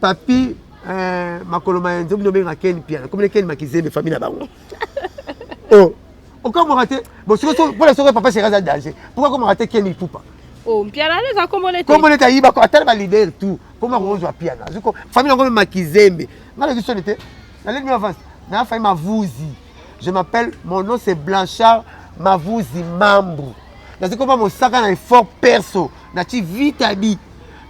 papi makoloma nzo bino benga Ken Piana comme Ken Makizembe famille na bango oh comment rater bon pour les soeurs papa c'est un danger pourquoi comment rater Ken Ipupa oh Piana les a comment les yiba ko atala ba leader tout comment on joue Piana zuko famille ngolo Makizembe ngala question était na ligne avance na famille Mavuzi je m'appelle mon nom c'est Blanchard Mavuzi Mambu na ziko pas mon saka na effort perso na ti vite abi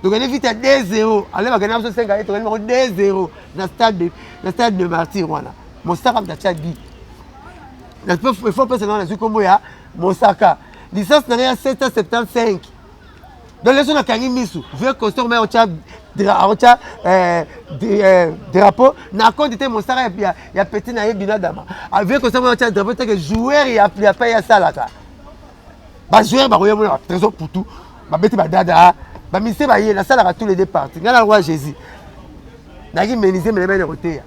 donc on est vite à 2-0 allez va gagner 5 à 2-0 dans stade de Martyr wana mon saka na ti abi na effort perso na ziko moya mon saka licence na 775 donc les gens qui misu vieux costume mais on tient drapeau na compte était mon saka ya petit na yebina dama avec costume on tient drapeau que joueur il a pas ya salaka ba joueur ba royaume na trésor pour tout ba beti ba dada ba mise ba ye la salaka tous les deux parties ngala roi Jésus na ki meniser me le côté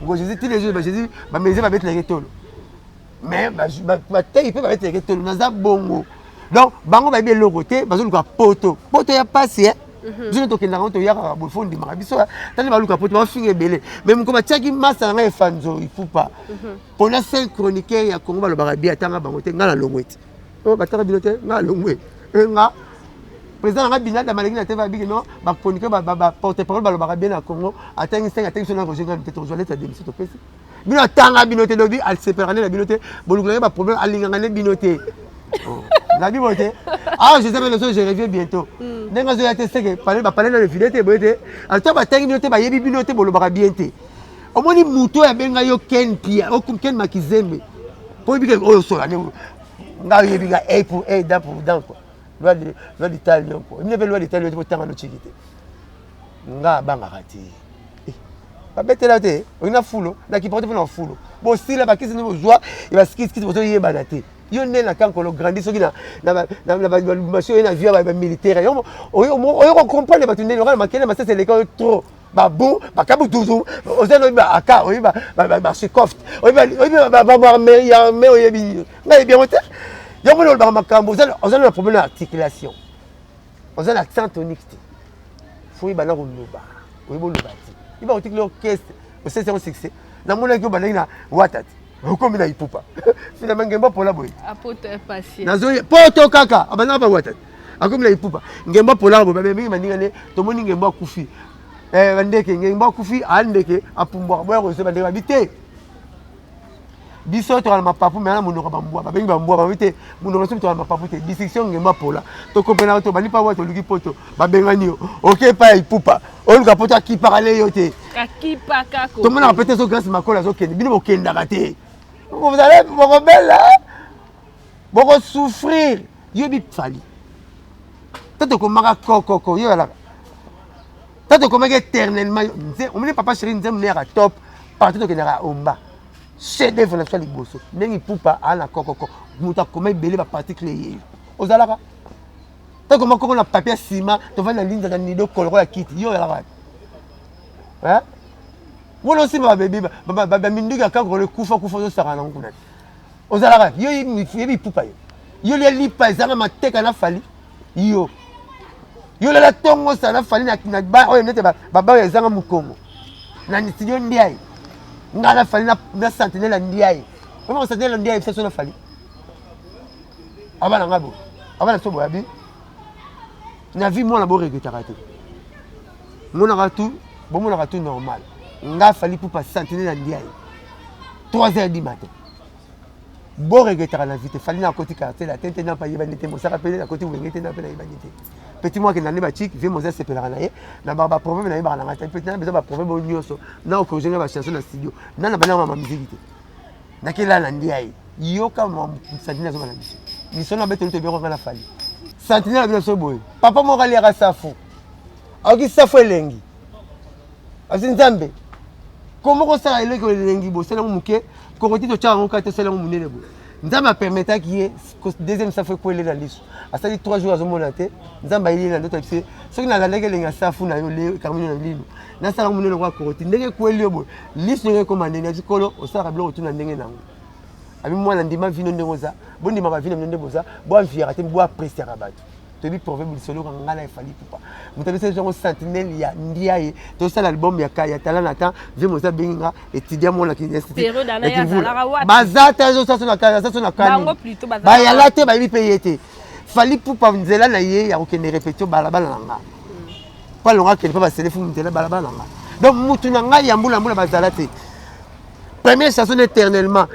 ngo Jésus tous les jours ba Jésus ba meniser ba beti le retolo mais ba taille peut ba beti le retolo na za bongo donc bango ba bien le côté ba zo luka poto ya passer je ne toke na ronto ya ka bo fondi ma biso tani ba luka poto ba finge belé même comme tiaki massa na efanzo il faut pas pour la scène chroniqueur ya Congo ba lo ba bien tanga bango te ngala longweti oh bataka bilote ngala longwe nga président nga binada malaki na tv bigi non ba chroniqueur ba porte parole ba lo ba bien na Congo atangi 5 atangi sona roger ngam peut-être lettre de démission to pesi bino tanga binote dobi al séparer la binote bolukla ba problème alinga ngane binote la binote ah je sais bien je reviens bientôt nenga zo ya te seke parler ba parler na le vidéo boyete al to ba tangi binote ba yebi binote bolo ba bien te omoni muto ya benga yo Ken Pia o Ken Makizembe po bigi o so la ne nga yebi ga pour dans pour dans quoi loi d'Italie quoi il ne veut loi d'Italie pour tanga no chikite nga banga kati ba betela te on a fulo na ki porte pour na fulo bo si la ba kisi no joie il va skis bozo yeba na te yo ne na kan ko lo grandi so kina na machine na vie ba militaire yo o comprendre ba tunde local makele ma c'est l'école trop ba bon ba kabu toujours ozelo ba aka o ba shikoft o ba mais ya mais o yebi na bien moteur yo mo ba makambo ozelo le problème d'articulation ozelo accent tonique faut ba na ko loba o bo loba ti iba o tiklo orchestre o c'est un succès na mona ko ba na watati comme na Ipupa finalement ngemba pola boy apote patient nazo poto kaka abana ba watati akomi na Ipupa ngemba pola bo ba mingi maningane to moni ngemba kufi bandeke ngemba kufi andeke apumbwa boya ko se ba ndeka bité biso to ala mapapu mais na munoko ba mbwa ba bengi ba mbwa ba bité munoko so to ala mapapu te dissection ngemba pola to kopena to bani pa wato luki poto ba bengani OK pa Ipupa on ka poto ki parler yo te ki pa kako to mona peut-être so grâce makola zo kende bino bokenda raté vous allez vous rebelle beaucoup souffrir yo bi fali tato ko maka kokoko yo la tato ko maka éternellement on me papa chéri nzem nera top partout que nera omba c'est des fois les bosso nengi Ipupa ala kokoko muta ko me belé ba particle yi ozalaka tato ko mako na papier ciment to va na ligne na nido koloko ya kit yo la hein wolo si ba bébé ba minduga ka ko le kufa zo sara na nguna ozalaka yo yebi Ipupa yo le lipa zanga mateka na fali yo la tongo sana fali na ba oyo nete ba ya zanga mukongo na studio ndiai ngala fali na sentinelle ndiai comment sentinelle ndiai fait na fali abana ngabo abana so boyabi na vie moi na bo regretter raté mon tout normal nga fali Ipupa sentinelle ndiai 3h du matin bon regretter la vie fali na côté quartier la tente na pa yeba nete mo saka pele na côté wengete na pele yeba nete petit moi que na ba chic vie Moses sepelera na ye na ba problème na yeba na ngata petit na besoin ba problème au nyoso na ko jenga ba chanson na studio na bana ma musique na kila na ndiai yo kama sentinelle zo na biso ni sona beto to beko na fali sentinelle bien so boy papa mo kali ya safu aki safu elengi azinzambe comment on ça ele ko elengi bo sela muke ko ko tito cha ngoka te sela munene bo nzamba permettre qui est deuxième safu ko ele na liso asali 3 jours azomonate nzamba ile na ndoto epse soki na laleke lenga safu na yo le kamuni na lino na sala munene kwa koroti ndenge ko ele bo liso ngeko mandene zikolo osaka blo otuna ndenge nango abi mwana ndima vino ndengoza bondi ma vino ndenge boza bo enviera te bo apprécier rabat toyebi proverbe lisolo ka ngala efali pupa moto abisa genre sentinelle ya ndia ye tosala album ya tala na temps vie mosa benginga étudiant mona ki institut baza te zo ça na kani bayala te bayebi pe ye te fali pupa nzela na ye ya kokende répétition balabala na nga pa longa kende pa basele fu nzela balabala na nga donc mutu na ngai ya mbula bazala te première chanson éternellement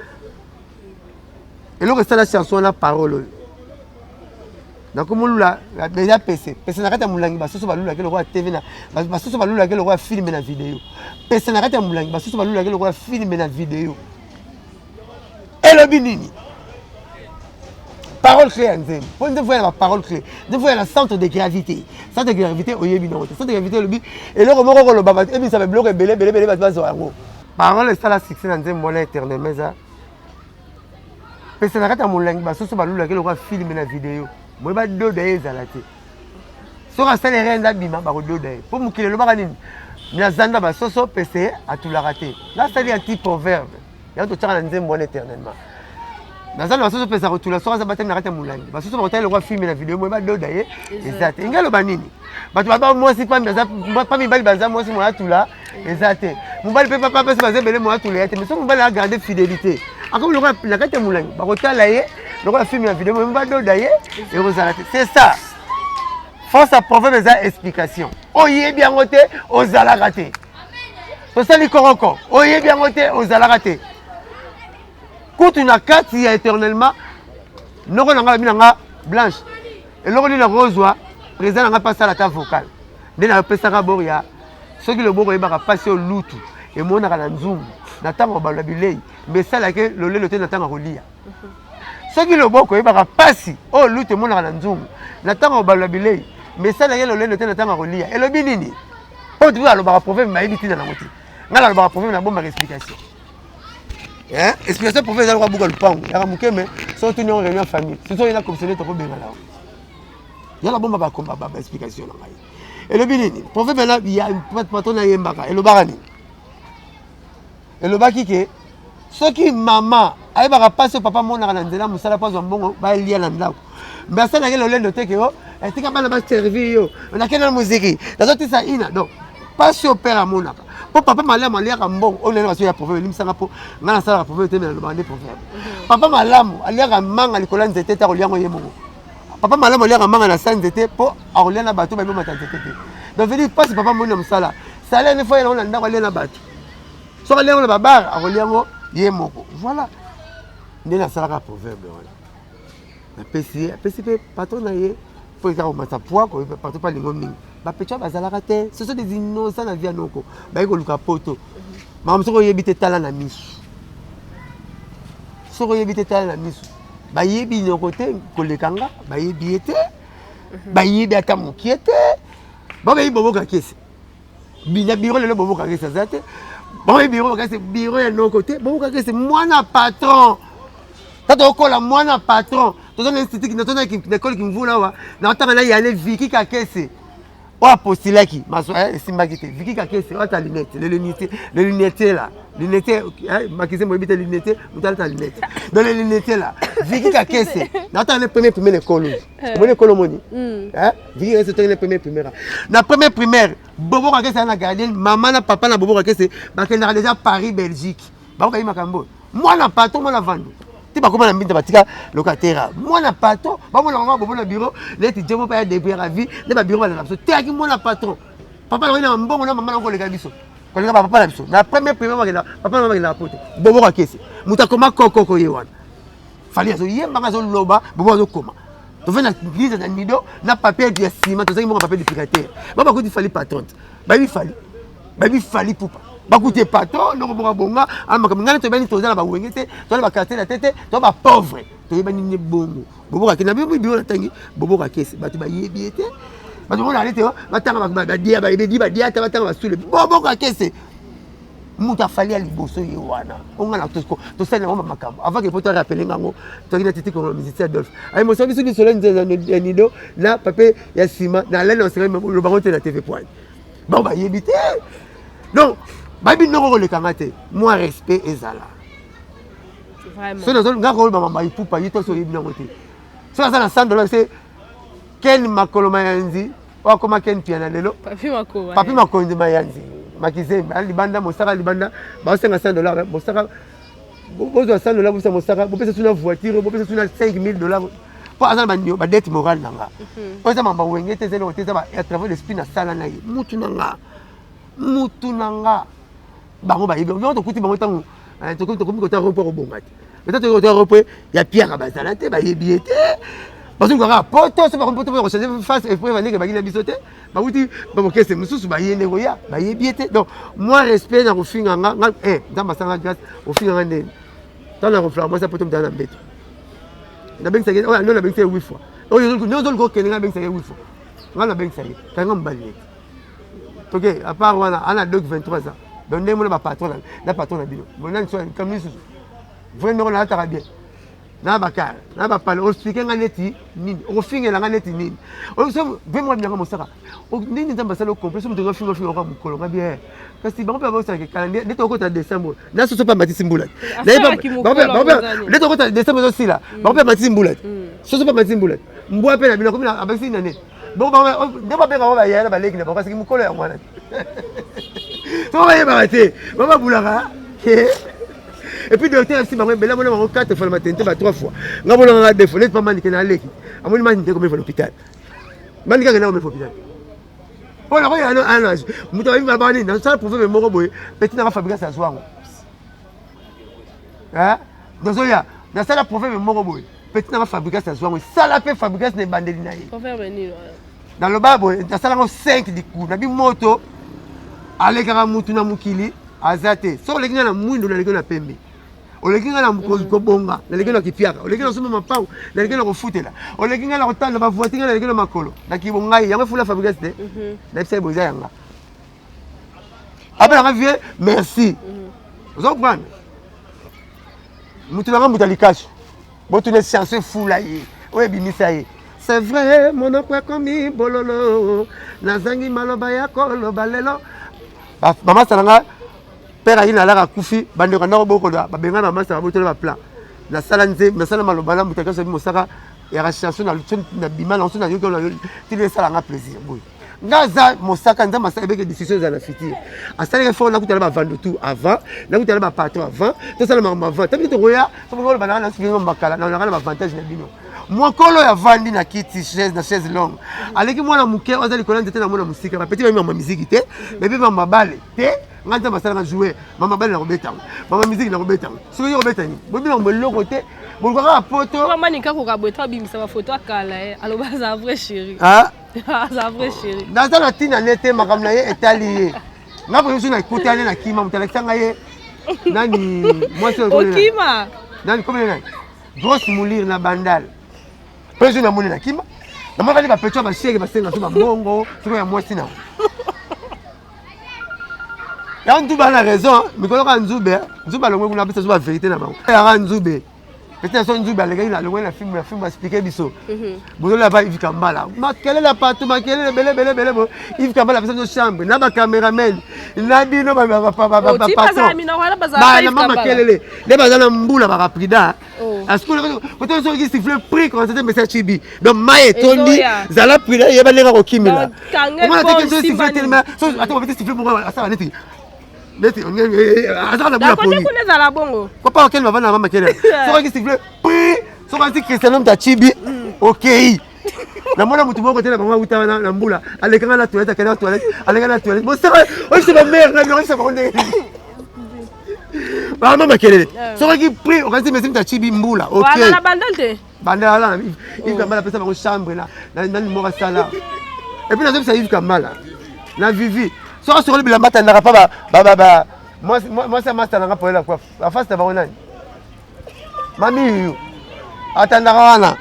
et là que la chanson la parole donc mulula déjà PC na kata mulangi basusu balula ke le roi TV na basusu balula ke le roi film na vidéo PC na kata mulangi basusu balula ke le roi film na vidéo et le binini parole clé nzem pour une fois la parole clé une fois la centre de gravité oyebi na centre de gravité le bi et le moko ko lo baba et bi ça va bloquer belé bazo yango parole ça la succès na nzem mona éternellement ça PC na kata mulangi basusu balula ke le roi film na vidéo moi ba do d'ailleurs zalate so ka sala renda bima ba do d'ailleurs pour mukile lo ba nini na zanda ba soso PC a tout la raté là ça dit un petit proverbe ya to tsana nzembo bon éternellement na zanda ba soso PC a tout la so ka batana na kata mulangi ba soso ba le roi film na vidéo moi ba do d'ailleurs exact ingalo ba nini ba to ba moi si pas mi bali banza moi si moi tout là exact mon bali pe papa pe se baser belé moi tout là mais so mon bali a garder fidélité encore le roi la kata mulangi ba ko tala ye le film la vidéo même pas d'ailleurs et vous arrêtez c'est ça force à prouver mes explications oyé bien côté aux ala raté to sali koroko oyé bien côté aux ala raté quand une carte y a éternellement noko nanga binanga blanche et loko ni na rosoa président nanga pas la ta vocale nde na pesaka boria soki le boko yebaka passer au lutu et mona kana nzungu na tango balabilei mais ça là que le lelo te na tango kolia soki loboko yebaka pasi o lute monaka na nzungu na ntango balula bilei mesala ye lolendo te na ntango kolia elobi nini po tu alobaka proverbe mayebi ntina nango te ngai nalobaka proverbe nabombaka explication explication proverbe ezalaka buka lupango yaka moke me so tuni yango réunion famille soso oyena commissionnaire tokobengana yango yala bombaka ba explication na ngai elobi nini proverbe na ya patron ayembaka elobaka nini elobaki ke soki mama ayebaka pasi papa monaka na nzela mosala mpo azwa mbongo balia na ndako mbe asalaki lolendo te ke yo etika bana baservi yo nakende na muziki nazotisa ina donc pasi opere amonaka mpo papa malamu aliaka mbongo oyo nene baso ya proverbe elimisanga mpo ngai nasalaka proverbe te me nalobaka nde proverbe papa malamu aliaka manga likolo ya nzete te akoliango ye moko papa malamu aliaka manga na sa nzete mpo akolia na bato babomata nzete te donc vedi pasi papa moni na mosala sala ne fo ye nango na ndako alia na bato soki aliango na babare akoliango ye moko voilà nde nasalaka proverbe wana apesi mpe patron na ye mpo eza komasa poi patron mpe alingo mingi bapetio bazalaka te ce sont des innocents na vie ya noko baye koluka poto makambo soki oyebi te tala na misu soki oyebi te tala na misu bayebi nyoko te koleka nga bayebi ye te bayebi ata mokie te bayebi boboka kese na biro lelo boboka kese aza te bayebi biro bakese biro ya noko te boboka kese mwana patron tata okola mwana patron toza na institut na école kimvula wa na otanga na yale Viki Kakese o apostolaki maso esimbaki te Viki Kakese ota lunette le lunette là lunette makise mo ebite lunette mutala lunette dans les lunettes là Viki Kakese na otanga na première école mon école moni Viki Kakese toza na première na première primaire bobo Kakese na gardien maman na papa na bobo Kakese bakendaka déjà Paris Belgique bakoka yi makambo mwana patron mwana vandu ti bakoma na mbinda batika locataire mwana patron bamona ngwa bobo na bureau leti jemo pa ya débrouiller la vie ne ba bureau na biso te aki mwana patron papa na mbongo na mama na koleka biso koleka papa na biso na première primaire bakela papa na bakela poto bobo ka kese mutakoma kokoko ye wana fali azo yemba ngazo loba bobo azo koma to vena lise na nido na papier de ciment to zaki mo papier de picateur baba ko di fali patron babi fali pupa bakuti patron ndoko boka bonga amaka ngana to bani toza na ba wengete to na ba quartier la tete to ba pauvre to yebani ne bongo boboka kina bibi bibi na tangi boboka kese batu ba yebi ete batu ngona alete batanga ba dia ba yebi ba dia ta batanga basule boboka kese muta fali ali boso ye wana onga na to sala ngoma makambo avant que poto rappeler ngango to kina titi ko musicien Adolphe ay mo sabi sudi solen de nido na papier ya ciment na lene on serait le baron de la TV point bon ba yebi te donc babi noko le kangate moi respect ezala vraiment so nazo ngako ba mama ipupa yito so yebi nango te so ça na $100 c'est Ken Makolo Mayanzi o koma Ken Piana lelo Papi Makonzi Mayanzi Makizembe ali banda mosaka libanda ba $100 mosaka bozo $100 bozo mosaka bo pesa tuna voiture bo pesa tuna $5,000 pour azana banyo ba dette morale nanga oza mamba wengete zelo teza ba à travers l'esprit na sala na ye mutu nanga bango ba yibe yo to kuti bango tango to komi ko ta report bongati mais to ko report ya Pierre bazala te ba yebiete parce que quand poto c'est pas poto pour changer face et pour venir que bagina bisoté ba wuti ba mokese mususu ba yende goya ba yebiete donc moi respect na kofinga nga dans basanga grâce ofinga ngane dans la refleur moi ça poto mtana mbeto na bengi sage oh non na bengi sage 8 fois oh yo zo ko kenga bengi sage 8 fois ngana bengi sage kanga mbali OK à part wana ana doc 23 ans donc ndemo na patron na bino bonani so comme ni vraiment on a ta bien na bakala na bapala o expliquer nganeti nini o fingela nganeti nini o so vraiment bien mosaka o nini nzamba sala o complet so mto finga ko mukolo ngabie kasi bango pa ba sa ke calendrier neto ko ta décembre na so pa matisi mbula neto ko ta décembre so sila bango pa matisi mbula so pa matisi mbula mbwa pe na bino ko na abasi na net bon ba ne ba benga ba ya ba leki na parce que mukolo ya mwana to ba ye ba te ba bulaka et puis docteur si bango bela mona 4 fois le matin 3 fois ngabona nga deux fois net pas manique na leki amoni manique comme il l'hôpital manique nga na l'hôpital pour la roya un âge muto ba ba ni na ça pour faire moko boy petit na fabriquer ça soir hein dans oya na ça pour faire moko boy petit na fabriquer ça soir ça la peut fabriquer ce bandeli na yi pour faire venir dans le babo na ça la 5 di coup na bi moto aleka mutu na mukili azate so le kinga na mwindo na le na pembe olekinga na ko bonga na lekena kipiaka olekinga soma mapau na lekena ko futela olekinga na kotanda ba voiture na lekena makolo na kibongai yango fula fabriquer de na pisa boza yanga après la vie merci vous comprenez mutu na mutu likash botu ne chance fula yi oye bimisa yi c'est vrai mon okwe komi bololo nazangi maloba ya kolo balelo mama salanga père ayi na la kufi bande ko ndako boko ba benga na masa ba tole ba plan na sala nze na sala maloba na mutaka so mosaka ya rachation na lutin na bima na sona yoko tile sala nga plaisir boy ngaza mosaka nza masa ebeke décision za na fiti asala fo na kutala ba vendre tout avant na kutala ba patron avant to sala ma avant tabi to roya so ngolo bana na siki mbakala na ngala ba avantage na bino mwakolo ya vandi na kiti chaise longue aleki mwana muke ozali kolanda te na mwana musika ba petit ba mama musique te bébé mama bale te nganta basala nga jouer mama bale na robeta mama musique na robeta so yo robeta ni bobi na meloko te bolko ka poto mama nika ko ka botwa bimisa ba photo akala alo ba za vrai chéri ah za vrai chéri dans la tina nete makamna ye etali nga bo yo na ikutane na kima mutalekanga ye nani moi c'est okima nani comme nani grosse moulir na bandal peso na moni na kima na mwana ba pecho ba shege ba senga so ba mongo so ya mwasi na ya ntuba na raison mikolo ka nzube nzuba longwe kuna pesa so ba vérité na bango ya ka nzube peut-être son nzube aleka ina longwe na film expliquer biso bozo la ba Yves Kambala makele la patou makele bele bo Yves Kambala pesa no chambre na ba cameraman na bino ba patou ba na mama kelele le ba na mbula ba prida parce que quand on dit siffler prix quand c'était message chibi donc maye tondi zala prida yeba lenga ko kimila comment on dit que siffler tellement attends on va siffler pour ça neti on azala na bula poli ko nezala bongo ko pa kel mama na mama kelele so quand siffler prix so quand Cristiano Mtachibi OK na mona mutu moko tena bango uta na mbula alekanga na toilette kana toilette alekanga na toilette bon ça on c'est ma mère na c'est pas on ba mama kelele so qui pris on dit mais c'est chibi mbula OK wala na bandante bandala Yves Kambala pesa bango chambre na mora sala et puis na ça Yves Kambala na vivi so sur le bilamba tandaka pa ba moi ça master na pour la quoi la face ta bango nani mami atandaka wana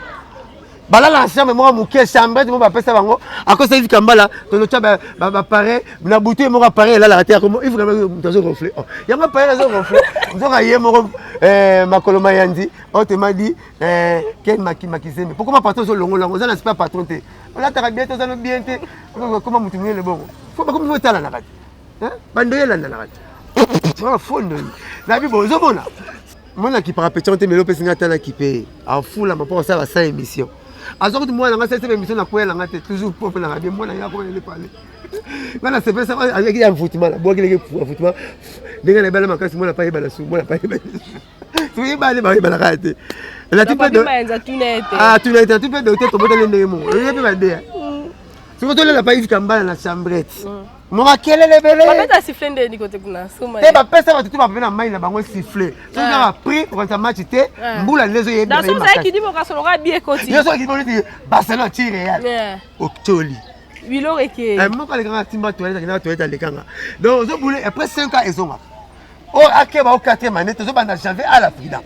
bala la chambre moi muke chambre mo ba pesa bango akosa Yves Kambala to no taba ba pare na butu mo pare la la terre comme Yves Kambala to reflet ya mo pare zo reflet zo ka ye mo makolo mayandi on te m'a dit ken makizeme pourquoi ma patron zo longo longo ça n'est pas patron te on a ta bien to ça no bien te comment mutu le bon faut pas comme vous tala na kati hein bandoyela na kati tu vas fondo na bi bon zo bona mona qui parapétion te melo pesinga tala qui paye en fou la ma pour ça va 5 émissions azoko tu mwana nga sese émission na koyela nga te toujours pop na bien mwana ya koyela parler ngana c'est pas ça avec ya foutima la boki leke foutima ndenge na bala makasi mwana pa yeba su mwana pa yeba tu yeba ba yeba la kate la tu peux de ah tu n'as tu peux de te tomber dans le monde il y a pas de surtout là pas Yves Kambala na chambrette moi kelele belé ba pesa siffler ndeni côté kuna soma te ba pesa ba tutu ba na mai na bango siffler so nga ba prix pour ça match te mbula lezo yeba dans ça qui dit mo ka solo ka bien côté yo so ki bo dit Barcelone tire Real Octoli Wilo reke moi quand les grands timba toilette na toilette les gars donc zo boule après 5 ans ils ont oh akeba au 4e année to zo ba na janvier à la frida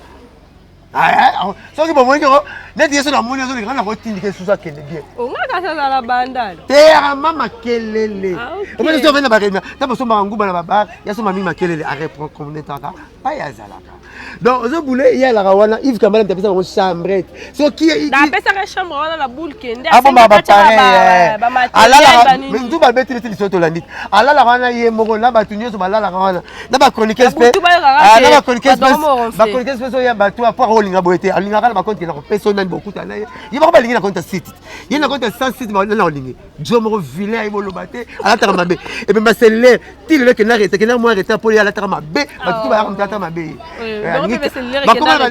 ah soki bomoni ko neti yeso na moni zo les grands na kotindike susa kende bien o nga ka sa la bandale terra mama kelele o moni zo vena ba rena ta boso ba nguba na baba yaso mami makelele a reprendre comme netaka pa ya zalaka donc zo boule ya la rawana Yves Kambala ntapesa ngo chambrette so qui da pesa ka chambre wana la boule kende aba ba pare ba alala mendu ba beti beti soto landit alala wana ye moko na batunyo so balala wana na ba chroniqueur spe na ba chroniqueur spe so ya batu apart olinga boete alinga kala ba compte na ko personne na bokuta na ye ba balingi na compte site ye na compte 100 site ba na olingi jo moko vilain ay bolobate ala tara mabe et ben basele ti le ke na rete ke na mo rete pour ala tara mabe ba tu ba ya tara mabe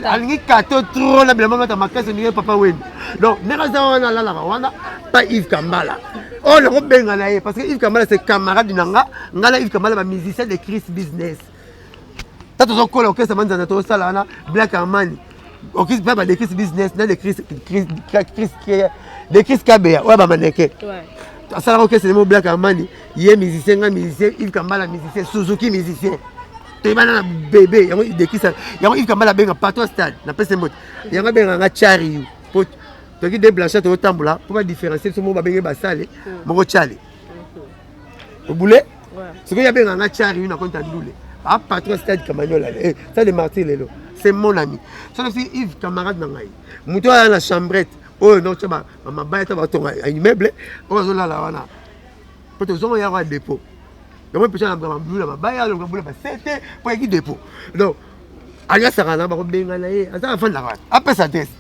alingi kato trop na bila mama ta makasi ni papa wen donc nega za wana la wana pas Yves Kambala oh le robenga na ye parce que Yves Kambala c'est camarade nanga ngala Yves Kambala ba musicien de Chris Business tato zo kola okesa manzana to sala na Black Armani okis pas de Chris Business na de Chris Kabea ouais ba maneke ouais sala okesa le Black Armani ye musicien nga musicien Yves Kambala musicien Suzuki musicien bana bébé yango idekisa yango Yves Kambala benga patron stade na pese mot yango benga nga chari pot to ki de blanchette to tambola pour pas différencier ce mot ba benga basale moko chali au boulet ce que ya benga nga chari na konta ndule a patron stade Kamanyola ça de Martin Lelo c'est mon ami ça aussi Yves camarade na ngai muto ya na chambrette oh non chaba mama baita ba tonga immeuble o zo la wana poto zo ya wa dépôt moi peut-être na boule ma baya donc boule ba c'était pour équipe dépôt donc anya sarana ba ko benga na ye asa fa na ka après ça test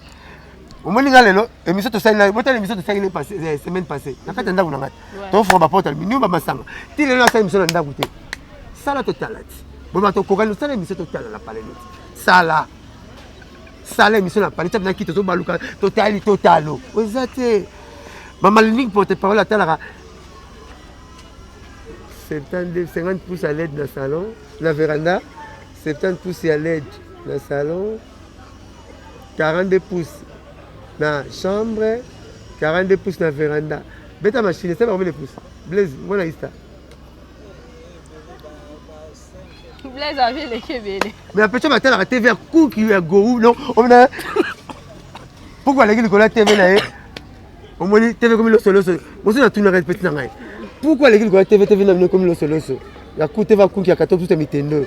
au moins nga lelo émission to saina bota émission to saina passé semaine passée na kata ndaku na ngati to fo ba portal minimum ba masanga ti lelo sa émission na ndaku te sala totalat bo ba to ko kan sala émission total la parler sala émission na parler na kito to baluka totalo ozate mama ligne porte parole atala 50 pouces à l'aide dans le salon, la véranda, 70 pouces à l'aide dans le salon, 42 pouces dans la chambre, 42 pouces dans la véranda. Bête à machine, c'est pas combien de pouces? Blaise, voilà ça. Blaise avait les kebele. Mais après tu vas te la TV à coup qui est go non, on a pourquoi les gars de la TV là on m'a dit TV comme le solo, moi c'est tout le répété dans rien. Pourquoi les gars de TV na comme le solo ya ku TV ku qui a 14 tout mitendo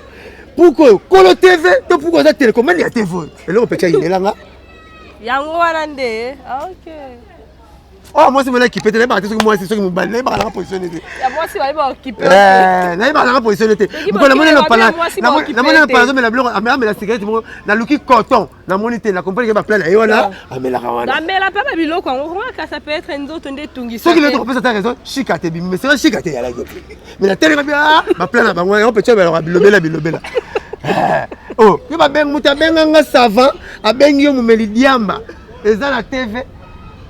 pourquoi kolo TV to pourquoi ça télécommande ya TV et là on peut y aller là yango wana nde OK oh moi c'est moi qui peut te battre moi c'est ce que me balle ba la position était ya moi c'est va occuper na ba la position était pourquoi la monnaie pas là la monnaie pas là mais la bloc mais la cigarette na luki coton na monité na comprendre que ba plan là wana amela kawana na mela papa biloko on voit que ça peut être nzoto nde tungi ce qui le trouve ça raison chikate bi mais c'est chikate ya la gueule mais la télé ba plan là ba on peut te ba bilobela oh yo ba ben muta benga savant abengi yo mumeli diamba eza na TV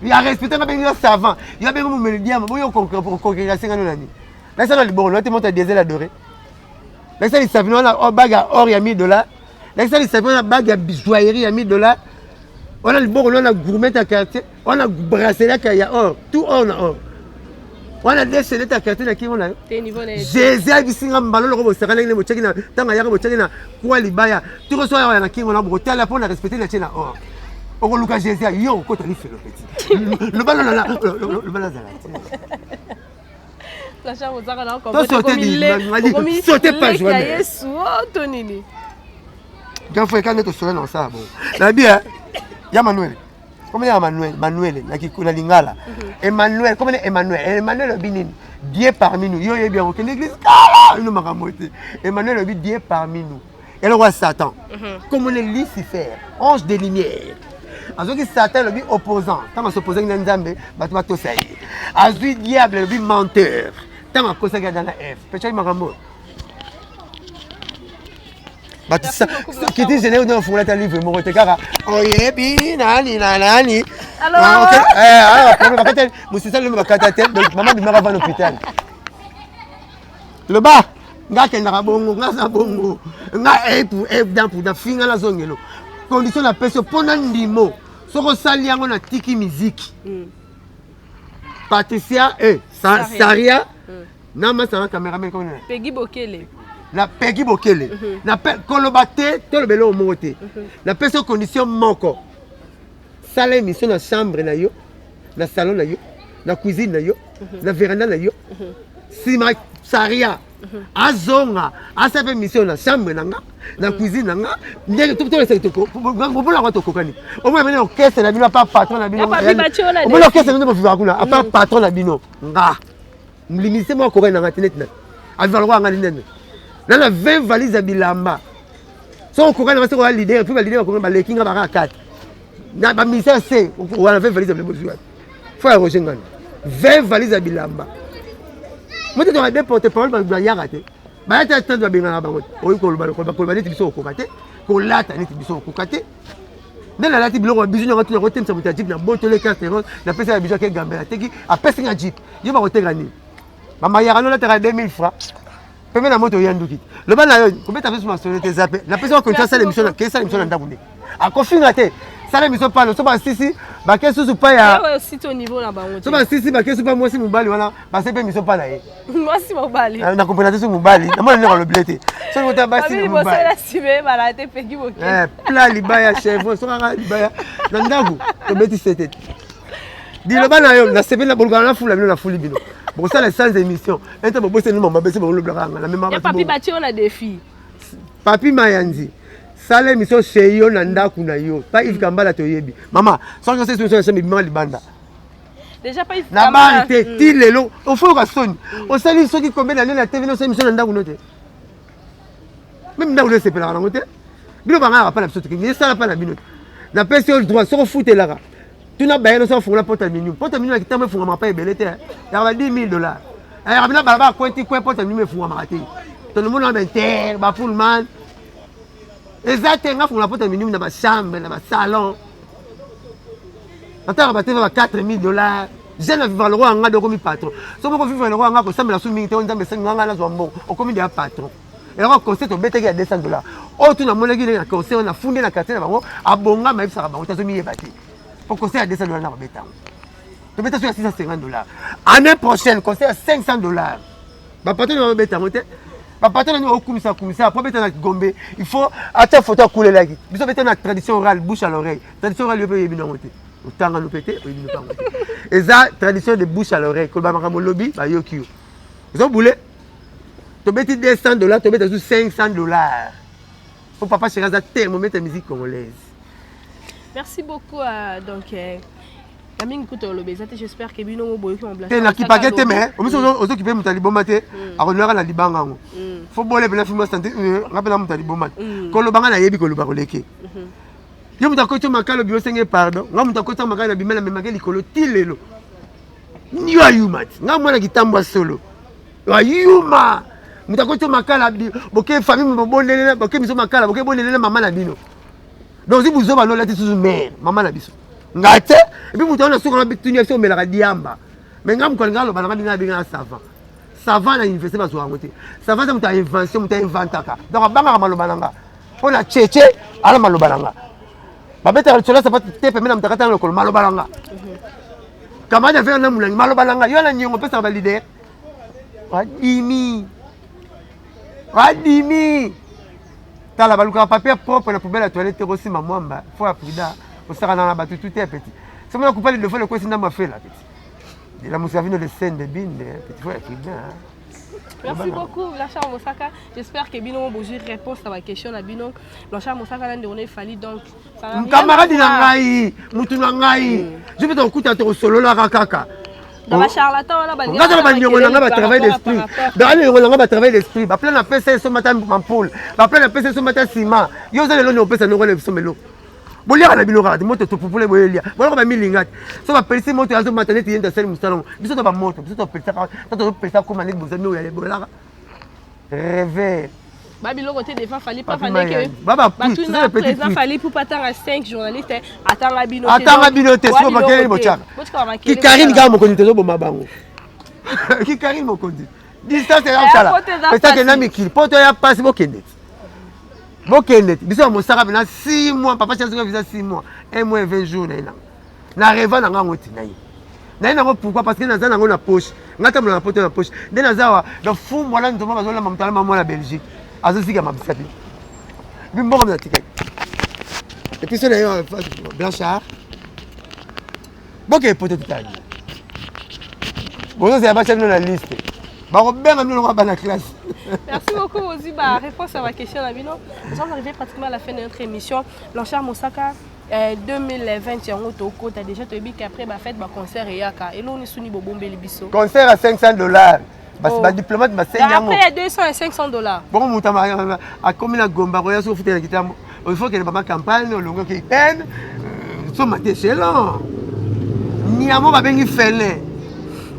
il a respecté ma benga savant il a benga mumeli diamba boyo congrégation ngano nani là ça le bon là tu montes à diesel adoré là ça il savait on bague or ya $1000 là ça il savait on bague bijoyerie ya $1000 on a le bon on a gourmet à quartier on a bracelet à ya or tout on a or on a des chaînes à quartier qui on a Jésus a dit singa mbalo le robo sera ngene mo cheki na tanga ya robo cheki na kwa libaya tu reçois ya na kingo na brotel là pour la respecter la chaîne or on Lucas Jésus yo ko tali fait le petit le ballon là le ballon là la chambre ça là comme il sauter pas jouer Yesu tonini quand faut quand tu sois dans ça bon la bien ya Manuel comment ya Manuel na kikuna lingala Emmanuel comment Emmanuel binini Dieu parmi nous yo bien que l'église nous m'a ramoté Emmanuel Dieu parmi nous et le roi Satan comme on est Lucifer ange de lumière azoki Satan le opposant tant que s'opposant na Nzambe bato batosa ye azui diable le menteur tant que kosa ga dans F pecha makambo bato ça qui dit général dans fond la livre mo te kaka oyebi nani alors problème bakata musisa le bakata tête donc maman bi mara va l'hôpital le bas nga kendaka bongo nga za bongo nga pour dans finga la zongelo condition la personne pona ndimo soko sali yango na tiki musique Patricia Saria na masanga cameraman comme Peggy Bokele na Peggy Bokele na kolobate to le belo moté na personne condition moko sala émission na chambre na yo na salon na yo na cuisine na yo na véranda na yo sima Saria azonga asape mission na chambre nanga na cuisine nanga ndenge tout le secteur pour la route kokani au moins venir orchestre na bino pas patron na bino au moins orchestre na bino kuna pas patron na bino nga mlimisi mo kokani na internet na aviva lo nga ndene na 20 valises ya bilamba so kokani na seko ya leader puis ba leader kokani ba lekinga ba 4 na ba ministère c'est on a 20 valises ya bilamba faut Roger ngana 20 valises ya bilamba moi tu dois des porte-parole ba ya raté ba ta stand ba benga na bango oyi ko ba neti biso ko kate ko lata neti biso ko kate na la lati biloko biso nyanga tu na kotemsa muta jeep na botole casteron na pesa ya biso ke gambela teki a pesa nga jeep yo ba koteka ni mama ya kana lata 2000 francs peme na moto yanduki le bana yo ko beta biso ma sonete zape na pesa ko ntasa l'émission na kesa l'émission na ndabunde a kofinga te ça les missions pas so ba sisi ba kesu su pa ya ouais aussi au niveau là bango so ba sisi ba kesu pa moi si mobali wana ba sepe mission pas na ye moi si mobali na compétence sur mobali na moi ne le blete so ko ta ba si mobali moi la sibe ba la te Peggy Bokele pla libaya chef so nga libaya na ndagu to beti sete di le bana yo na sepe na bolga na fula bino na fuli bino bon ça les sans émission ente bo bose ni mama bese bo lo blaka na même ya papi bati on a des filles papi Mayanzi sale mission chez yo na ndaku na yo pas Yves Kambala to yebi mama sans que c'est sur bima libanda déjà pas Yves Kambala na ba te ti lelo o faut ka soni o sali soki combien d'années la TV no c'est mission na ndaku no te même ndaku le sepela na ngote bilo banga pas la biso te ni sala pas na bino na pesi au droit so foute là tu na ba no so fungula porte minu na kitambe funga pas ebelete ya ba $10,000 ya bina ba kwenti kwe porte minu funga makate tout le monde a inter ba full man exactement pour la porte minimum dans ma chambre dans ma salon attends ba teva $4,000 jeune vivre le roi nga de comme patron so ko vivre le roi nga ko sambela sous minute on ndambe senga nga na zo mbongo o comme des patron et là conseil to beteke ya $200 o tu na moleki na conseil on a fondé na quartier na bango abonga ma ifsa bango tazo mi yebati pour conseil à $200 na beta to beta sur $650 année prochaine conseil à $500 ba patron na beta ngote ba patron na okumisa pour beta na Gombe il faut atta photo couler là biso beta na tradition orale bouche à l'oreille tradition orale yo yebi na ngote otanga no pété yebi no pango et ça tradition de bouche à l'oreille ko ba makambo lobby ba yokio zo boule to beti $200 to beta sur $500 pour papa chéri za thermomètre musique congolaise. Merci beaucoup donc Camille Kuto Lobezate, j'espère que bino boyo qui ont blanchi. Te na ki pakete mais o miso ozo ki pe mutali bomate a konwaka na libanga ngo. Fo bole bela fimo santé ngapela mutali bomate. Ko lobanga na yebi ko loba koleke. Yo mutako to makalo bio senge pardon. Nga mutako to makalo bimela memake likolo tilelo. Ni ayumat. Nga mwana kitambwa solo. Ayuma. Mutako to makala boke famille mbondelele boke miso makala boke bondelele mama na bino. Donc si vous avez la tête sous mère, maman la biso. Ngate, et puis vous avez un sourire bituni action mais la diamba. Mais ngam ko ngalo bana binga binga savant. Savant na université ba zo ngote. Savant ça muta invention muta inventaka. Donc banga maloba nanga. On a tchétché ala maloba nanga. Ba beta chola ça pas te permet na mutaka na ko maloba nanga. Kama na faire na mulangi maloba nanga. Yo na nyongo pesa ba leader. Wadimi. Tala baluka papier propre na poubelle à toilette aussi ma mwamba faut aprida au sarana na batu tout est petit c'est moi couper le fois le quoi c'est ma fait là petit de la moussavine de scène de bin petit faut aprida. Merci beaucoup Blanchard Mosaka, j'espère que bino boji réponse à ma question na bino Blanchard Mosaka na ndone fali donc ça camarade na ngai mutu na ngai je vais te kuta to solo la kaka. Dans la charlatan là bandi. Ngata banyo na ngaba travail d'esprit. Dans le ngaba travail d'esprit. Ba plein na pesa so matin ampoule. Ba plein na pesa so matin ciment. Yo za le no pesa no le so melo. bolia na bino kaka moto to popule boyelia voilà ba milingati so ba pelisi moto azo matane ti yenda sel mustalon biso to ba moto biso to pelisa to pelisa ko manit bozami o yale bola rêver Babilo côté des fois fallait pas fallait que baba tout le président fallait pour pas attendre 5 journalistes attendre binote attendre binote so ba kele bochaka ki Karine ga mo konite zo boma bango ki Karine mo konite distance ya sala peut-être que na mikili poto ya passe bokende biso mosaka na 6 mois papa chazo visa 6 mois 1 mois et 20 jours na rêva na ngango tinayi na ina pourquoi parce que na zana ngona poche ngata mona poto na poche ndena zawa do fu mwana ntoma bazola mamtala mama la Belgique azosika mabisati bimbongo na ticket et puis c'est d'ailleurs Blanchard boke poto tutali bozo ya bacha na liste ba robenga nous on va la classe. Merci beaucoup Oziba, réponse à ma question là bino. Nous sommes arrivés pratiquement à la fin de notre émission. Blanchard Moussaka 2020 en Otoko, tu as déjà dit qu'après ma fête, ma concert et yaka. Et là on est sous niveau bombe libiso. Concert à $500. Parce que diplomate m'a fait après il y a 200 et $500. Bon moutama a comme la gomba roya sur foutre la guitare. Il faut que les maman campagne au longo qui peine. So maté chez là. Ni amo ba bengi fele.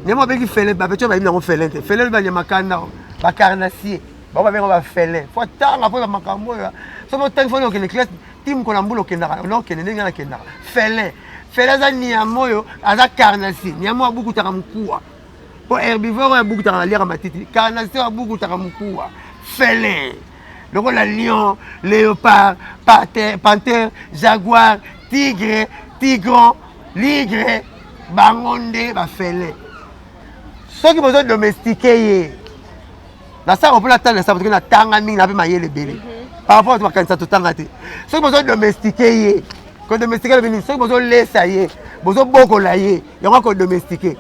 Ni amo bengi fele ba beto ba ina on fele. Fele ba nyamakana ba carnassier. Ba ba bengo ba fele. Faut tanga après ba makambo ya. So mo tanga faut que les classes tim ko lambulo kendara. Non kenene ngana kendara. Fele. Fele za ni amo yo aza carnassier. Ni amo abuku taramkuwa. Pour herbivore a beaucoup de lire à ma tête. Carnassier a beaucoup de ramukoua. Félin. Donc la lion, léopard, panthère, jaguar, tigre, tigron, ligre, bangonde, ba félin. Ceux qui besoin de domestiquer. Dans ça on peut l'attendre ça parce que la tangami n'a pas maillé le belé. Par rapport à toi quand ça tout tangate. Ceux qui besoin de domestiquer. Quand domestiquer le béni, ceux qui besoin de laisser, besoin beaucoup lailler, il y aura qu'on domestiquer.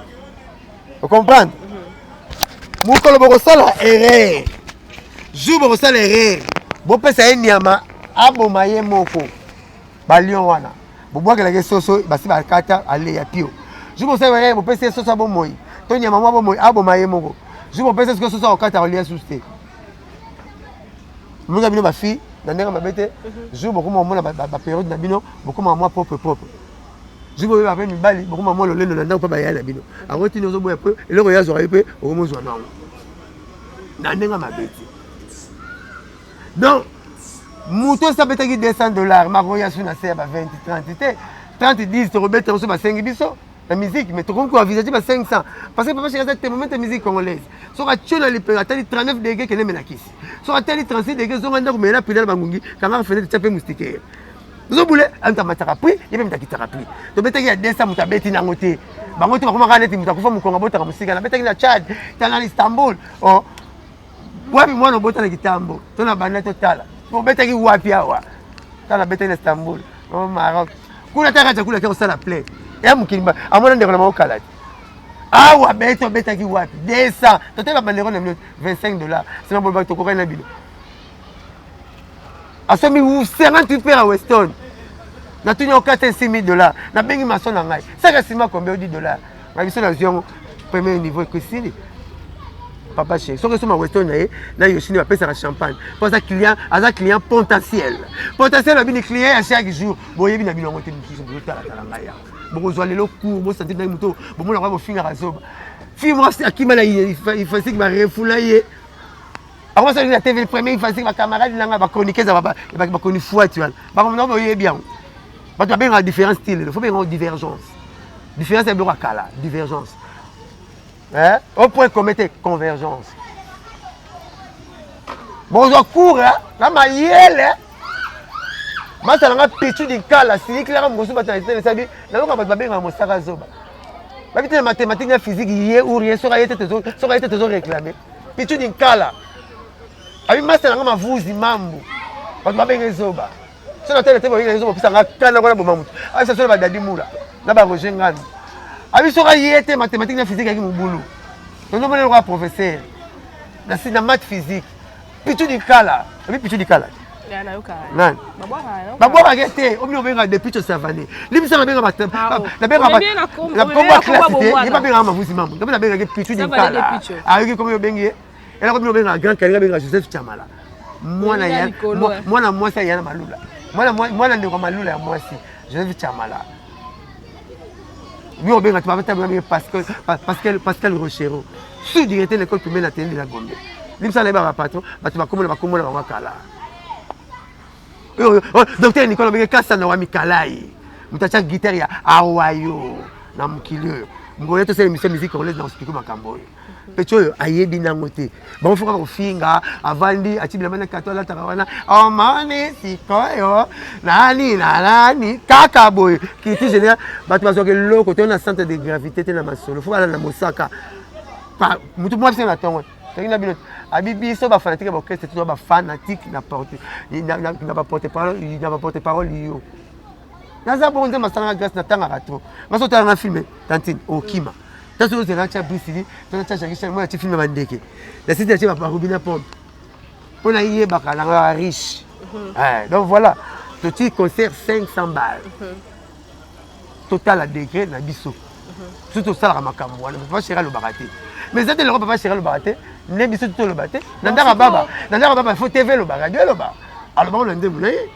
Vous comprenez? Moukolo bokosala erreur. Jou bokosala erreur. Bopesa ye nyama aboma ye moko. Ba lion wana. Bobwaka la soso basi bakata ale ya pio. Jou bokosala erreur bopesa soso abomoyi. To nyama mwa abomoyi aboma ye moko. Jou bopesa soso okata ole suste. Muka bino ba fi na ndenge mabete. Jou bokoma mona ba période na bino bokoma mwa propre. Je vais avoir une balle, beaucoup maman le lendemain dans pas bailler la bino. A retirer nos bois peu et le voyage aurait peu au moins journal. Nanenga ma bête. Donc mouton ça peut être $200, ma voyage sur na c'est à 20 30 10 te remettre sur 5 biso. La musique mais tu comprends envisager 500 parce que papa chérie ça moment de musique congolaise. Sur a tchona les pératali 39 degrés que nem na kisi. Sur a tali 36 degrés zo nganda ko mena pila bangungi kanga fenêtre taper moustique. Vous voulez un thérapie, il y a même des thérapies. Tu peux te dire des samouta bêtis dans côté. Bango tu vas comment regarder tu vas faire mon congo ta musique. Na bêtis na Tchad, tu na Istanbul. Oh, wapi moi no bota na Kitambo. Tu na bana total. Pour bêtis wapi awa. Tu na bêtis na Istanbul. Au Maroc. Kuna taka chakula kwa sala play. Ya mukimba. Amona ndeko na maokala. Awa bêtis wapi. 200. Tu te va bandero na $25. Sinon bon ba to ko na bilo. A ce moment 58 paires à Weston. Na tuni au $6,000. Na bengi maçon na ngai. Ça reste combien $10. Ma biso na zion premier niveau que si. Papa chez. So que so ma Weston na yoshini va payer champagne. Pour ça client potentiel. Potentiel na bini client à chaque jour. Boye bina bino ngote biso bo tala tala ngai. Bo zo lelo cour, bo sentir na muto, bo mo na ba finga razoba. Fi moi akima na il faut que ma refoulaye. Avant ça, la TV premier, il fallait que ma camarade va chroniquer, va chroniquer fou, tu vois. Par contre, on voyait bien. Parce qu'il y a bien différents styles, il faut bien une divergence. Différence, c'est le kala, divergence. Hein? Au point qu'on mettait convergence. Bon, je cours, là, ma yelle, moi, ça n'a pas pétu du kala, c'est clair, moi, je suis pas sabi, là, on va bien mon sarazoba. Ma petite mathématique, la physique, hier ou rien, ça aurait été toujours réclamé. Pétu du kala. Abi master nga mavuzi mambo ba benga zoba so na tele benga zoba pisa nga kana kona bomamu abi ça so ba dadi mula na ba roger ngani abi so ka yete mathématique na physique ki mubulu non non le professeur na sina math physique pitu di kala abi pitu di kala ya na yoka nan babwa ba gete omi obenga depuis to savane limisa na benga na benga na combo classe ni ba benga mavuzi mambo na benga pitu di kala ayoki comme obengi. Elle a bien grand carré avec Joseph Chamala. Moi na moi ça yana malula. Moi, je suis malula moi aussi. Je vais Chamala. Lui, on va Pascal Rochero. Sous-directeur de l'école primaire de la Gombe. Lui, ça, les patron, tu vas comme on kala. Docteur Nicolas, on va na wami kalai. Mutacha guitare ya awayo na mukilio. Ngoya to c'est émission musique congolaise na expliquer makambo. Pecho ayebi nango te. Ba foka ko finga avandi atibila mana katola tarawana. Oh mane sikoyo. Nani kaka boy. Kiti général batu bazoke loko te na centre de gravité te na masolo. Foka na Mosaka. Pa mutu moi c'est na tongo. Tengina bino abibi so ba fanatique ba orchestre to ba fanatique na porte. Na ba porte-parole yo. Naza bonze masanga grâce na tanga rato. Maso tanga filmer tantine okima. Taso c'est rancha Brisili, tona chagisha moi tu filmer bandeke. La cité de ba Robina Pompe. On a yé bakala riche. Donc voilà, petit concert 500 balles. Total à degré na biso. Surtout ça la makambo, on va chérir le baraté. Mais ça le papa chérir le baraté, ne biso tout le baraté. Nandara baba, faut TV le baraté le ba. Alors on ndé moulay.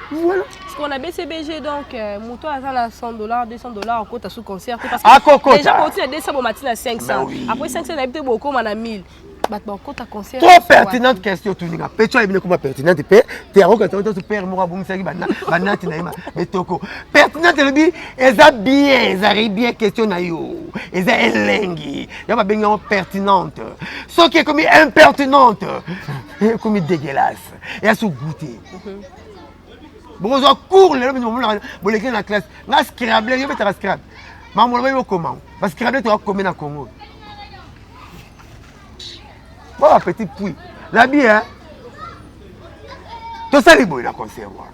Voilà. Ce qu'on a BCBG donc moto à $100, $200 en côte sous concert parce que déjà quand tu as 200 au matin à 500. Après 500 on a habité beaucoup on a 1000. Bah bon côte à concert. Trop pertinente question tout ninga. Pecho est bien comme pertinente pe. Tu as reconnu ton père moi bon ça bana tinaima betoko. Pertinente le bi eza bien, eza bien question na yo. Eza elengi. Ya ba benga pertinente. Ce qui est comme impertinente. Comme dégueulasse. Et à sous goûter. Bon, on court les gens bon les la classe. Na scrabble, il y a scrabble. Maman va comment? Parce que scrabble tu vas commer na Congo. Bon petit puits. La bien. Tout ça les boy la conservoir.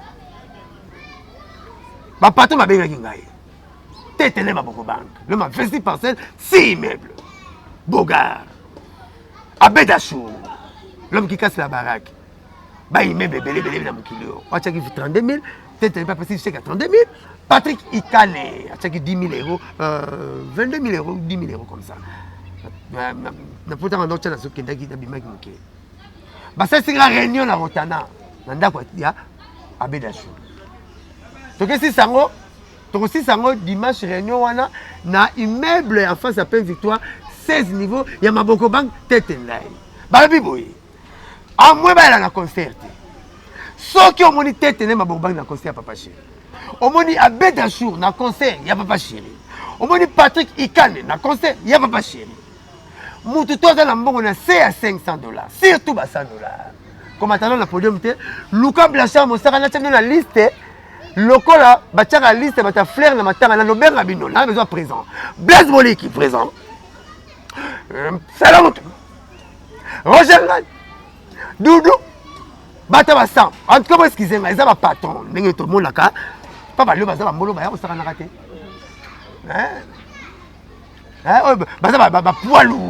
Ba patron ma benga ngai. Tétene ma boko banque. Le ma 26 parcelles, 6 immeubles. Bogar. Abedachou. L'homme qui casse la baraque. Bah, il met bébé dans mon kilo. On a 32 000. Peut-être n'est pas possible, c'est 32 000. Patrick Ikane, a 10 000 euros, 22 000 euros, 10 000 euros comme ça. Pourtant, on a un autre qui a bimaki mouké. Bah, ça, c'est la réunion à Rotana. Nanda quoi, il y a Abedachou. Donc, si ça va, dimanche, réunion, on a un immeuble en face à Pain Victoire, 16 niveaux, il y a ma boko banque, tête et l'ail. Bah, biboui. En moins, il y a un concert. Ceux qui ont mon tête, il y a un concert, papa chéri. Au moins, il y a Bédachour, un concert, il y a papa chéri. Au moins, Patrick Ikane, un concert, il y a papa chéri. Moutou, toi, on a c'est à $500. Surtout $100. Comme attendant le podium, Lucas Blanchard, mon star, on a la liste. Loco là, bâtir la liste, bâtir fleur, la matin, on a Robert Rabino, on a besoin présent. Blaise Moliki, présent. Salam. Roger Rad. Doudou, bata basam. En tout cas, excusez-moi, ils ont un patron. N'est-ce tout le monde là, papa le bazar, molo baya, on s'en a raté. Bah poilou,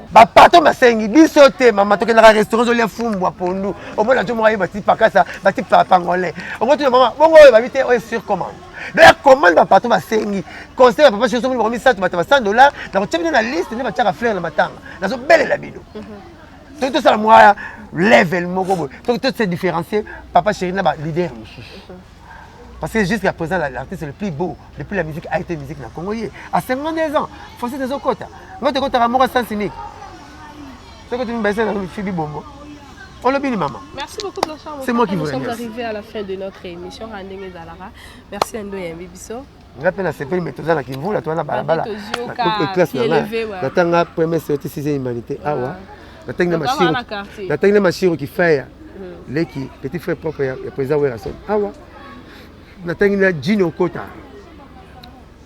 bah patron basengi, bisoté, maman toque dans un restaurant, je l'ai fumboa pour nous. Au moins là, tu m'aurais bâti pas ça, bâti pas pangolais. Au moins tu dis maman, bon va vite, on est sur commande. D'ailleurs, commande bah patron basengi, conseil papa chez moi, remis ça, tu vas $100. Dans la liste, tu vas tirer à fleur le matin. Dans une belle labino. Tout ça, moi, level, tout c'est différencié. Papa chéri, n'a pas leader. Parce que jusqu'à présent, l'artiste le plus beau, depuis la musique a été musique dans le Congo. À 52 ans, il faut se des autres côtés. Moi, tu as amour sans cynique. C'est que tu me baisses dans le Fibi Bombo. On le bénit, maman. Merci beaucoup, Blanchard. C'est moi qui vous remercie. Nous sommes remercie. arrivés à la fin de notre émission. Randenge Zalara. Merci, Endo et Mbibiso. Je rappelle à ce pays, mais tout ça, qui vous, là, toi, là, là, la classe, la première sortie, c'est humanité. Ah ouais. La technique machine qui fait les petit frère propre et président Werrason. Ah ouais. La technique Gino Kota.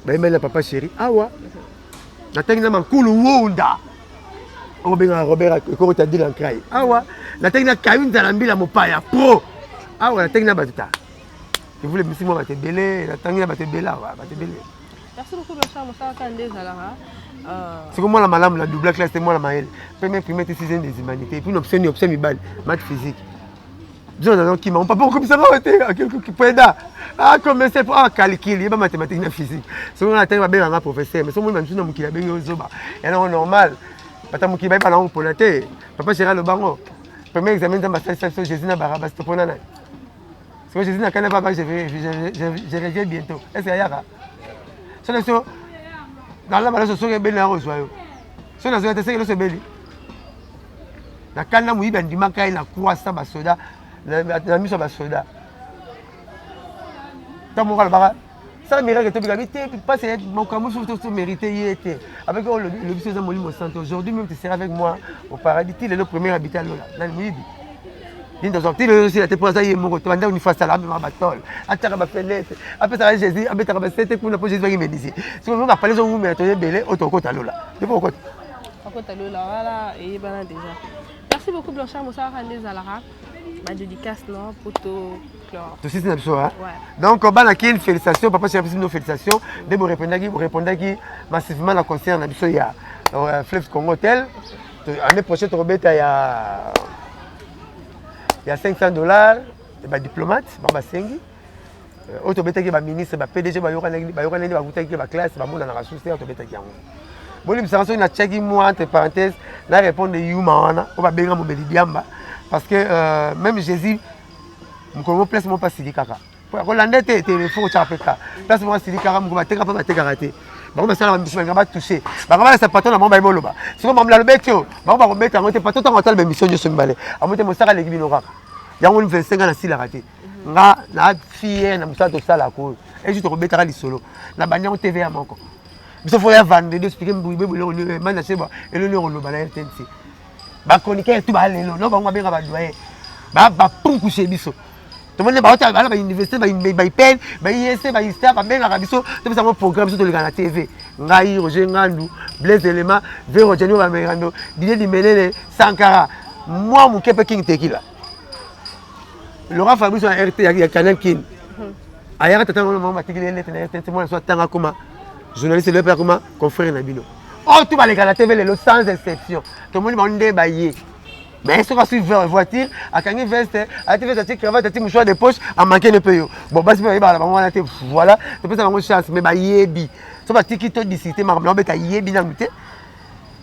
Ben mais le papa chéri. Ah ouais. La technique Mankulu Wonda. On ben Robert ko ta dit l'encray. Ah ouais. La technique Kayun Zalambi la Mopaya pro. Ah ouais, la technique Batuta. Je voulais me moi te belé, la technique Batuta bela, ouais, te belé. Merci beaucoup Blanchard, Moussa Kandé Zalara. C'est comme moi la madame la double classe, c'est moi la maëlle. Premier primaire et sixième des humanités. Et puis une option mibal, maths physique. Disons dans qui m'a pas comme ça va être qui peut aider. Ah comme c'est pour calcul, il y a pas mathématiques et physique. C'est on a tellement bien un professeur, mais c'est moi même si on qui a bien aux zoba. Et là normal. Pata mo qui va pas là pour la terre. Papa Gérard le bango. Premier examen dans ma station Jésus na baraba c'est pour nana. que Jésus n'a qu'un papa, je reviens bientôt. Est-ce qu'il y a ça? Dans la balance, ce sont bien là, reçoit. Ce sont les c'est que le belli. La canne, oui, ben, du manque à la croix, ça, ma soda, la mise sur ma soda. Tant mon ral, ça mérite que tu habites, pas c'est mon camus surtout mérité y était. Avec le business de mon santé. Aujourd'hui, même tu seras avec moi au paradis. Il est le premier habitant là. Dans le Mouibi. Il dans un petit lieu aussi, la tépoisa y est mon retour. Une fois ça là, ma batole. Attends ma fenêtre. Après ça, Jésus, après ça, c'était pour ne pas Jésus qui me disait. Si on va parler de vous, mais tu es belé, auto côté là. Tu peux côté. Côté là, voilà, et ben déjà. Merci beaucoup Blanchard Moussa Randé Zalara. Ma dédicace non pour tout chlore. Tout c'est une hein. Ouais. Donc on a une félicitation, papa j'ai reçu nos félicitations. Dès vous répondez massivement la concert na biso ya Fleuve Congo Hotel. L'année prochaine tu rebête il y a $500 et ba diplomate, ba sengi. Auto bête qui ba ministre, ba PDG ba yoka ba vuta qui ba classe, ba mona na ressources, auto bête qui yango. Bon les ça na check moi entre parenthèses, na répondre yuma wana, on va benga mo belibiamba. Parce que même Jésus, je place mon pas Silikaka. Pour l'année, il faut que tu appelles ça. Place moi Silikaka, je vais te faire pas te karaté. Bon, mais ça, je vais toucher. Je vais faire patron à mon baïbolo. Si on m'a le bête, je vais mettre en pas tout en temps de mission de ce balai. À mon témoin, ça va l'église Nora. Il y a un 25 ans à la raté. Na fille, na musa to sala ko. Et je te remettre à l'isolo. Na banya on TV à mon co. Il faut y avoir de expliquer mbouibé boulot man na seba et le neuro balai RTNC. Ba chroniqueur tout ba lelo no ba ngwa benga ba doyer ba pum coucher biso to mone ba ota ba ba université ba pen ba ISC ba ISTA ba benga biso to bisa mo programme biso to le na TV ngai Roger Ngandu Blaise Elema Vero Jenio ba merando Didier Dimelele Sankara moi mon kepe king tequila Laurent Fabrice sur RT ya Canal King ayara tata mo ma tequila lettre na RT moi so tanga kuma journaliste le père kuma confrère na bino. Oh, tout va les gars, la TV, sans exception. Tout le monde m'a dit, mais est-ce qu'on va suivre la voiture, à quand il veste, à TV, à cravate, à mouchoir de poche, à manquer de payo. Bon, bah, c'est pas voilà, tu peux avoir une chance, mais bah, yébi. Ça va tiki to d'ici, mais on va yébi dans le thé.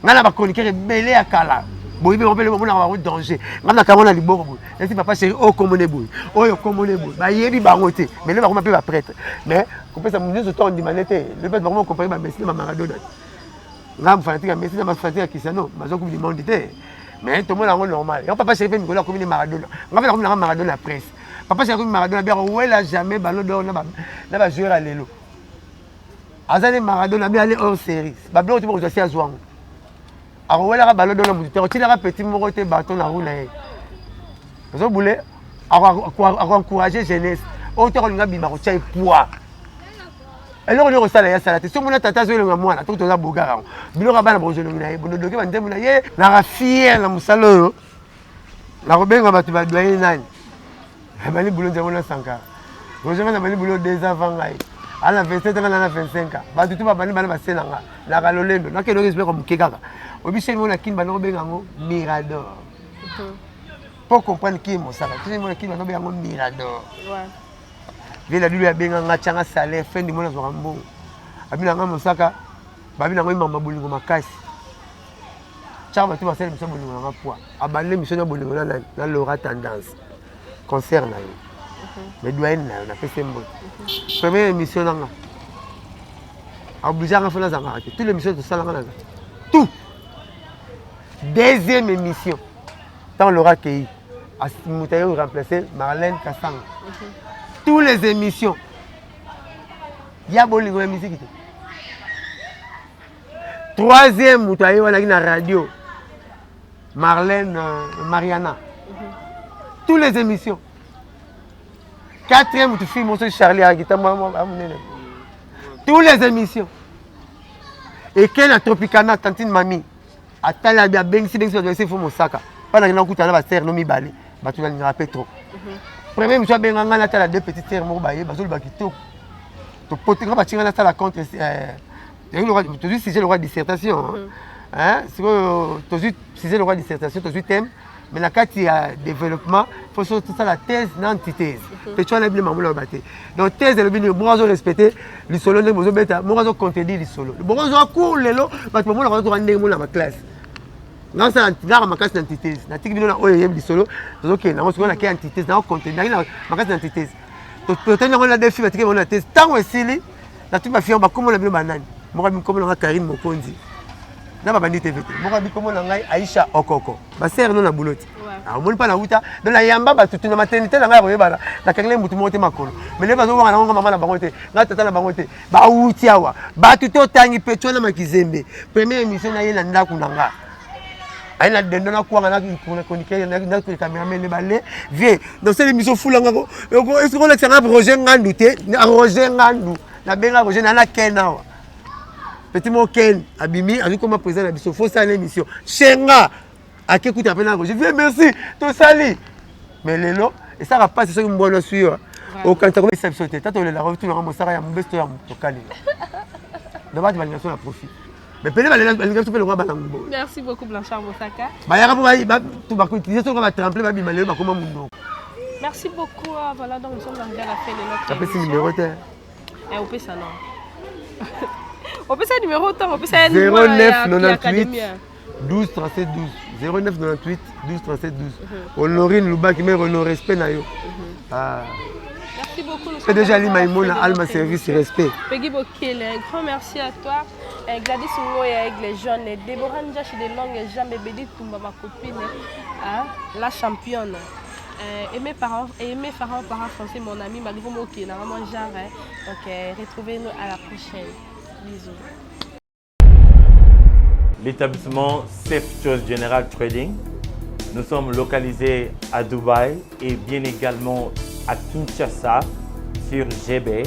On a chroniqué belé à Kala. Bon, il va le moment d'avoir un danger. On a quand même les bons. Et si papa chéri, oh, comme on est beau. Oh, comme on est beau. Bah, yébi, bah, on mais là, on va pas prêtre. Mais, on peut s'amuser autant en dimanité. Le fait vraiment comparer ma Messi, ma Maradona. Ngam fanatique Messi na fanatique Cristiano bazo coupe du monde té mais tout le monde est normal et papa chéri Nicolas comme Maradona on va faire comme Maradona presse papa chéri Maradona bien ouais là jamais ballon d'or na ba joueur à lelo azali Maradona bien aller hors série ba blanc tu peux aussi azouang alors ouais là ballon d'or na mutu tu là petit moko té bâton na roue na ye bazo boulé encourager jeunesse autant on nga bima ko tchai poids. Alors on est au salaire, ça la tête. Si on a tata zoé le moi, la tout on a bogara. Bilo rabana bonjour le minaye, bon doké bande mon ye, la fière na musalo. La robenga ba tu ba doyer nani. Bali boulot de mona sanka. Bonjour na bali boulot des avant ngai. À la 27 ans na 25 ans. Ba tout ba bali bana ba senanga. La galolendo, na keno respect comme kekaka. Obichel mona kin ba no benga ngo mirador. Pour comprendre qui mo sala. Tu sais mona kin ba no benga ngo mirador. Ouais. La lui a bien un changa salaire fin du monde à Zorambo. Abina ngam Mosaka, babina ngam mama bolingo makasi. Chama tu vas faire mission bolingo ngam poa. Abandonner mission bolingo na Laura tendance. Concert na yo. Mais doyen na pese mbo. Première émission nga. Obligé à faire zanga. Toutes les missions de ça nga. Tout. Deuxième émission. Tant Laura Kei a Moutayo remplacé Marlène Kassang. Toutes les émissions. Il y a beaucoup de musique. Troisième, vous avez la radio. Marlène, Mariana. Toutes les émissions. Quatrième, vous fais mon Charlie Aguita. Toutes les émissions. Et quelle a Tropicana, Tantine Mami. Attends, il y a bien si bien sûr, il faut mon sac. Pas dans le coup, tu as la serre, non, mi balé. Tu vas rappeler trop. Premier monsieur benga ngana tala deux petites sœurs mo baye bazol bakito to potinga batinga na tala contre le roi tu dis si j'ai le roi dissertation hein c'est que tu si j'ai le roi dissertation tu thème mais la carte il y a développement faut surtout ça la thèse n'antithèse tu vois la bien mamoula baté donc thèse le bien bon raison respecter le solo ne mozo beta bon raison contredire le solo bon raison cool lelo ba to mo la ko ndenge mo na ma classe Nga ça na makasi d'antithèse. Na tiki bino na oyo yem lisolo. OK, na on se na ke antithèse na contenu na makasi d'antithèse. Peut-être on a des filles qui vont la thèse tant aussi na tu ma fille ba comment la bino banani. Mo ka comme na Karine Mokonzi. Na ba bandi TVT. Mo ka comme na ngai Aisha Okoko. Ba sœur non na bouloti. Ah on pas na uta dans la yamba ba tutu na maternité na ngai boyeba na kakile mutu mote makolo. Mais les bazo wana ngo mama na bangote. Na tata na bangote. Ba uti awa. Ba tuto tangi petro na makizembe. Première émission na yena ndaku na nga. Aina dendo na kuanga na chroniqueur na cameraman le balé vie dans cette émission fulanga ko est-ce qu'on a Roger Ngandu te Roger Ngandu na benga Roger na Kena petit mo Ken abimi avec comme président na biso faut ça l'émission Chenga akekuti apena Roger vie merci to sali mais lelo et ça va pas c'est ce que mbono suyo au quand tu commences à sauter tato le la revue na mosara ya mbesto ya mutokali d'abord tu vas la profit. Merci beaucoup Blanchard Moussaka. Merci beaucoup. Voilà, donc nous sommes arrivés à la fin de notre émission. Numéro on peut ça non. On peut ça numéro on peut ça 09 98 12 37 12 09 98 12 37 12. Honorine Luba qui met le respect na yo. Merci beaucoup. C'est déjà Maïmouna, Alma Service Respect. Peggy Bokele, un grand merci à toi. Gladys Ngoy avec les jeunes. Déborah Njachi de longues jambes. Bédit Toumba, ma copine. La championne. Et mes parents français, mon ami Malgré Moki, normalement genre. Donc retrouvez-nous à la prochaine. Bisous. L'établissement Safe Choice General Trading. Nous sommes localisés à Dubaï et bien également à Kinshasa sur GB.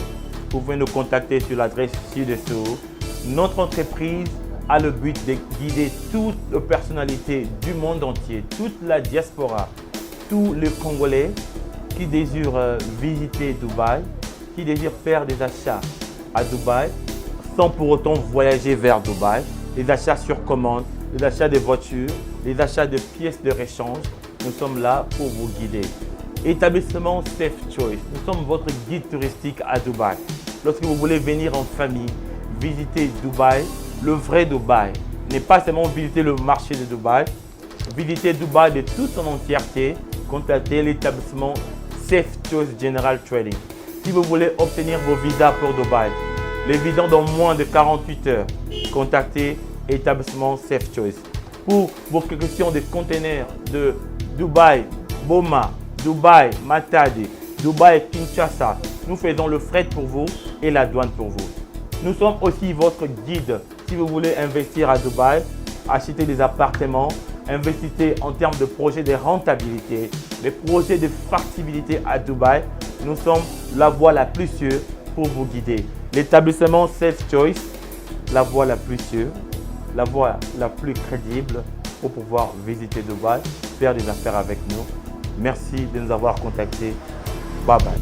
Vous pouvez nous contacter sur l'adresse ci-dessous. Notre entreprise a le but de guider toutes les personnalités du monde entier, toute la diaspora, tous les Congolais qui désirent visiter Dubaï, qui désirent faire des achats à Dubaï sans pour autant voyager vers Dubaï. Les achats sur commande, les achats de voitures, les achats de pièces de rechange. Nous sommes là pour vous guider. Établissement Safe Choice, nous sommes votre guide touristique à Dubaï. Lorsque vous voulez venir en famille, visiter Dubaï, le vrai Dubaï, n'est pas seulement visiter le marché de Dubaï, visiter Dubaï de toute son entièreté, contactez l'établissement Safe Choice General Trading. Si vous voulez obtenir vos visas pour Dubaï, les visas dans moins de 48 heures, contactez l'établissement Safe Choice. Pour vos questions de conteneurs de Dubaï, Boma, Dubaï, Matadi, Dubaï, Kinshasa, nous faisons le fret pour vous et la douane pour vous. Nous sommes aussi votre guide si vous voulez investir à Dubaï, acheter des appartements, investissez en termes de projets de rentabilité, les projets de factibilité à Dubaï. Nous sommes la voie la plus sûre pour vous guider. L'établissement Safe Choice, la voie la plus sûre, la voie la plus crédible pour pouvoir visiter Dubaï, faire des affaires avec nous. Merci de nous avoir contactés. Bye bye.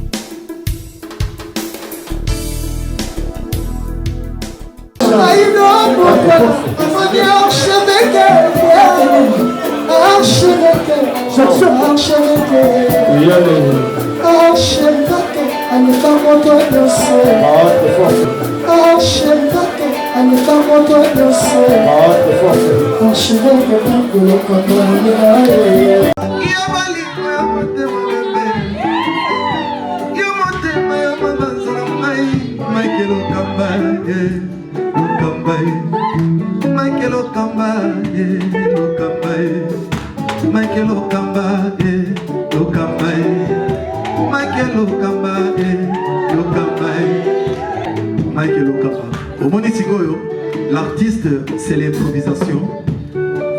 L'artiste, c'est l'improvisation.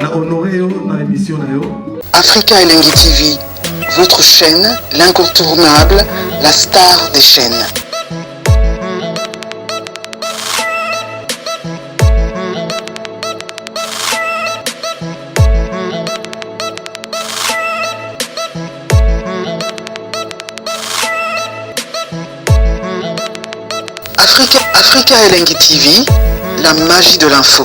La honoré dans l'émission. Africa Elengi TV, votre chaîne, l'incontournable, la star des chaînes. Africa Elengi TV, la magie de l'info.